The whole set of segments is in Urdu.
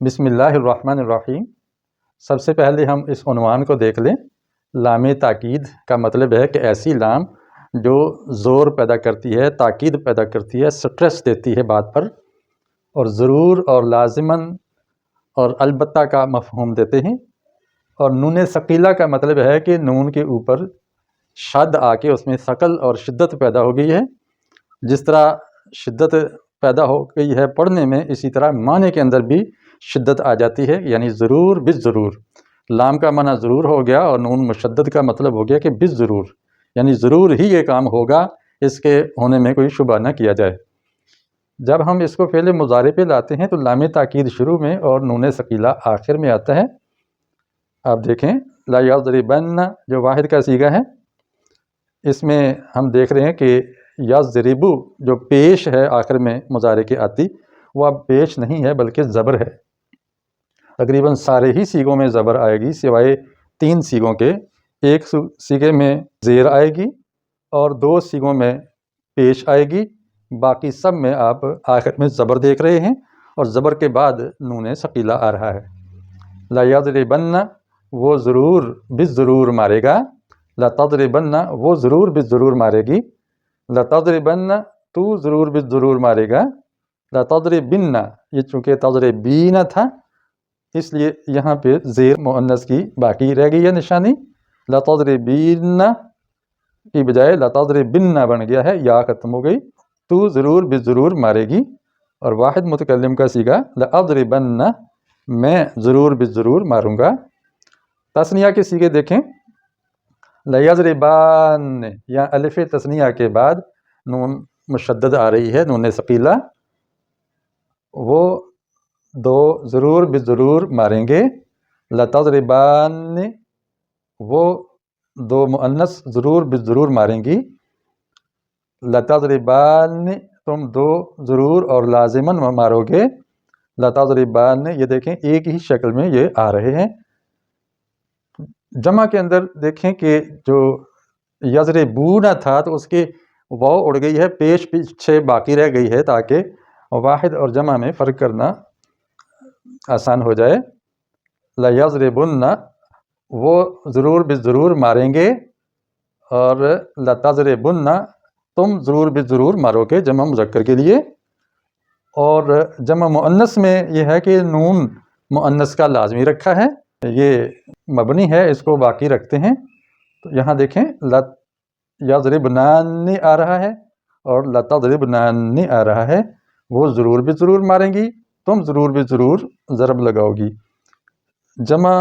بسم اللہ الرحمن الرحیم۔ سب سے پہلے ہم اس عنوان کو دیکھ لیں۔ لام تاکید کا مطلب ہے کہ ایسی لام جو زور پیدا کرتی ہے، تاکید پیدا کرتی ہے، سٹریس دیتی ہے بات پر، اور ضرور اور لازماً اور البتہ کا مفہوم دیتے ہیں۔ اور نون ثقیلہ کا مطلب ہے کہ نون کے اوپر شد آ کے اس میں ثقل اور شدت پیدا ہو گئی ہے۔ جس طرح شدت پیدا ہو گئی ہے پڑھنے میں، اسی طرح معنی کے اندر بھی شدت آ جاتی ہے، یعنی ضرور بالضرور۔ لام کا معنی ضرور ہو گیا اور نون مشدد کا مطلب ہو گیا کہ بالضرور، یعنی ضرور ہی یہ کام ہوگا، اس کے ہونے میں کوئی شبہ نہ کیا جائے۔ جب ہم اس کو فعل مضارع پہ لاتے ہیں تو لام تاکید شروع میں اور نون ثقیلہ آخر میں آتا ہے۔ آپ دیکھیں لا یضربن جو واحد کا صیغہ ہے، اس میں ہم دیکھ رہے ہیں کہ یضربو جو پیش ہے آخر میں مضارع کے آتی، وہ اب پیش نہیں ہے بلکہ زبر ہے۔ تقریباً سارے ہی صیغوں میں زبر آئے گی سوائے 3 صیغوں کے۔ ایک صیغے میں زیر آئے گی اور 2 صیغوں میں پیش آئے گی، باقی سب میں آپ آخر میں زبر دیکھ رہے ہیں، اور زبر کے بعد نون ثقیلہ آ رہا ہے۔ لا یضربن وہ ضرور بالضرور مارے گا، لا تضربن وہ ضرور بالضرور مارے گی، لا تضربن تو ضرور بالضرور مارے گا، لا تضربن یہ چونکہ تضربین تھا اس لیے یہاں پہ زیر مؤنث کی باقی رہ گئی ہے نشانی، لا تضربین کی بجائے لا تضربن بن گیا ہے، یا ختم ہو گئی۔ تو ضرور بالضرور مارے گی، اور واحد متکلم کا صیغہ لا اضربن میں ضرور بالضرور ماروں گا۔ تثنیہ کے صیغے دیکھیں، لا یضربان یا الف تثنیہ کے بعد نون مشدد آ رہی ہے، نون ثقیلہ، وہ 2 ضرور بالضرور ماریں گے۔ لا تضربان وہ 2 مؤنث ضرور بالضرور ماریں گی۔ لا تضربان تم 2 ضرور اور لازماً مارو گے۔ لا تضربان یہ دیکھیں ایک ہی شکل میں یہ آ رہے ہیں۔ جمع کے اندر دیکھیں کہ جو یضربون تھا تو اس کی واو اڑ گئی ہے، پیش پیچھے باقی رہ گئی ہے تاکہ واحد اور جمع میں فرق کرنا آسان ہو جائے۔ لا یضربن وہ ضرور بالضرور ماریں گے، اور لا تضربن تم ضرور بالضرور مارو گے جمع مذکر کے لیے۔ اور جمع مؤنث میں یہ ہے کہ نون مؤنث کا لازمی رکھا ہے، یہ مبنی ہے، اس کو باقی رکھتے ہیں۔ تو یہاں دیکھیں لا یضربنان آ رہا ہے اور لا تضربنان آ رہا ہے، وہ ضرور بالضرور ماریں گی، تم ضرور بالضرور ضرب لگاؤ گی۔ جمع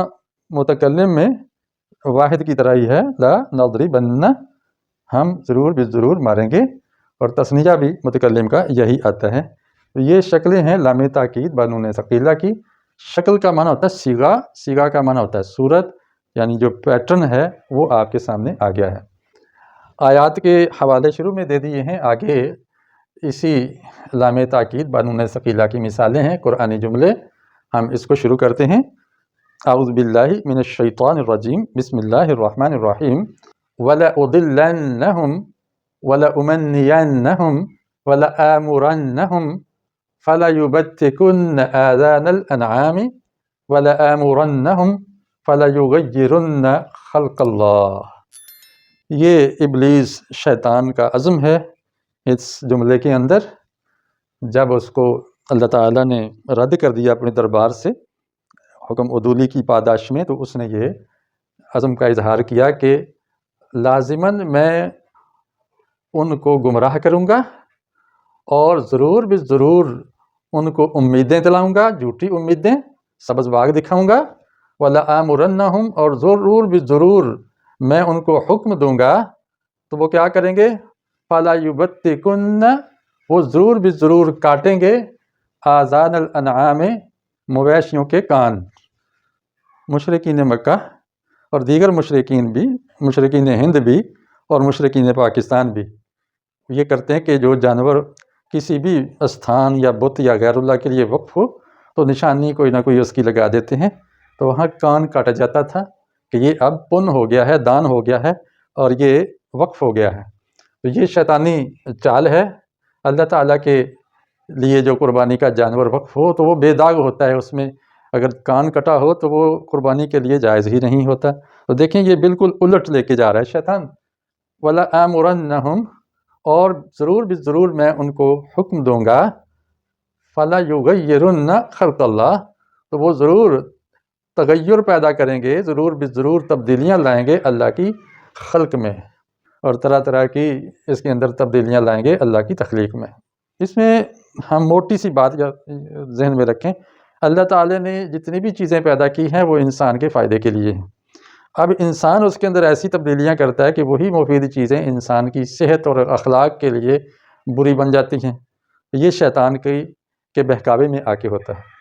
متکلم میں واحد کی طرح ہی ہے، لا نضربن ہم ضرور بالضرور ماریں گے، اور تثنیہ بھی متکلم کا یہی آتا ہے۔ تو یہ شکلیں ہیں لام تاکید بنون ثقیلہ کی۔ شکل کا معنی ہوتا ہے صیغہ، صیغہ کا معنی ہوتا ہے صورت، یعنی جو پیٹرن ہے وہ آپ کے سامنے آ گیا ہے۔ آیات کے حوالے شروع میں دے دیے ہیں، آگے اسی لام تاکید بنون ثقیلہ کی مثالیں ہیں، قرآنی جملے۔ ہم اس کو شروع کرتے ہیں۔ اعوذ باللہ من الشیطان الرجیم، بسم اللہ الرحمن الرحیم۔ وَلَأُضِلَّنَّهُمْ وَلَأُمَنِّيَنَّهُمْ وَلَآمُرَنَّهُمْ فَلَيُبَتِّكُنَّ آذَانَ الْأَنْعَامِ وَلَآمُرَنَّهُمْ فَلَيُغَيِّرُنَّ خَلْقَ اللَّهِ۔ یہ ابلیس شیطان کا عزم ہے اس جملے کے اندر۔ جب اس کو اللہ تعالیٰ نے رد کر دیا اپنے دربار سے حکم عدولی کی پاداش میں، تو اس نے یہ عزم کا اظہار کیا کہ لازماً میں ان کو گمراہ کروں گا، اور ضرور بالضرور ان کو امیدیں دلاؤں گا، جھوٹی امیدیں، سبز باغ دکھاؤں گا۔ وَلَآمُرَنَّهُمْ اور ضرور بالضرور میں ان کو حکم دوں گا، تو وہ کیا کریں گے؟ فَلَا يُبَتِّكُنَّ وہ ضرور بالضرور کاٹیں گے، آذان الانعام مویشیوں کے کان۔ مشرکین مکہ اور دیگر مشرکین بھی، مشرکین ہند بھی اور مشرکین پاکستان بھی یہ کرتے ہیں کہ جو جانور کسی بھی استھان یا بت یا غیر اللہ کے لیے وقف ہو تو نشانی کوئی نہ کوئی اس کی لگا دیتے ہیں، تو وہاں کان کاٹا جاتا تھا کہ یہ اب پن ہو گیا ہے، دان ہو گیا ہے، اور یہ وقف ہو گیا ہے۔ تو یہ شیطانی چال ہے۔ اللہ تعالیٰ کے لیے جو قربانی کا جانور وقف ہو تو وہ بے داغ ہوتا ہے، اس میں اگر کان کٹا ہو تو وہ قربانی کے لیے جائز ہی نہیں ہوتا۔ تو دیکھیں یہ بالکل الٹ لے کے جا رہا ہے شیطان۔ وَلَآمُرَنَّهُمْ، اور ضرور ضرور میں ان کو حکم دوں گا، فَلَيُغَيِّرُنَّ خَلْقَ اللَّهِ، تو وہ ضرور تغیر پیدا کریں گے، ضرور تبدیلیاں لائیں گے اللہ کی خلق میں، اور طرح طرح کی اس کے اندر تبدیلیاں لائیں گے اللہ کی تخلیق میں۔ اس میں ہم موٹی سی بات ذہن میں رکھیں، اللہ تعالی نے جتنی بھی چیزیں پیدا کی ہیں وہ انسان کے فائدے کے لیے ہیں۔ اب انسان اس کے اندر ایسی تبدیلیاں کرتا ہے کہ وہی مفید چیزیں انسان کی صحت اور اخلاق کے لیے بری بن جاتی ہیں۔ یہ شیطان کے بہکاوے میں آ کے ہوتا ہے۔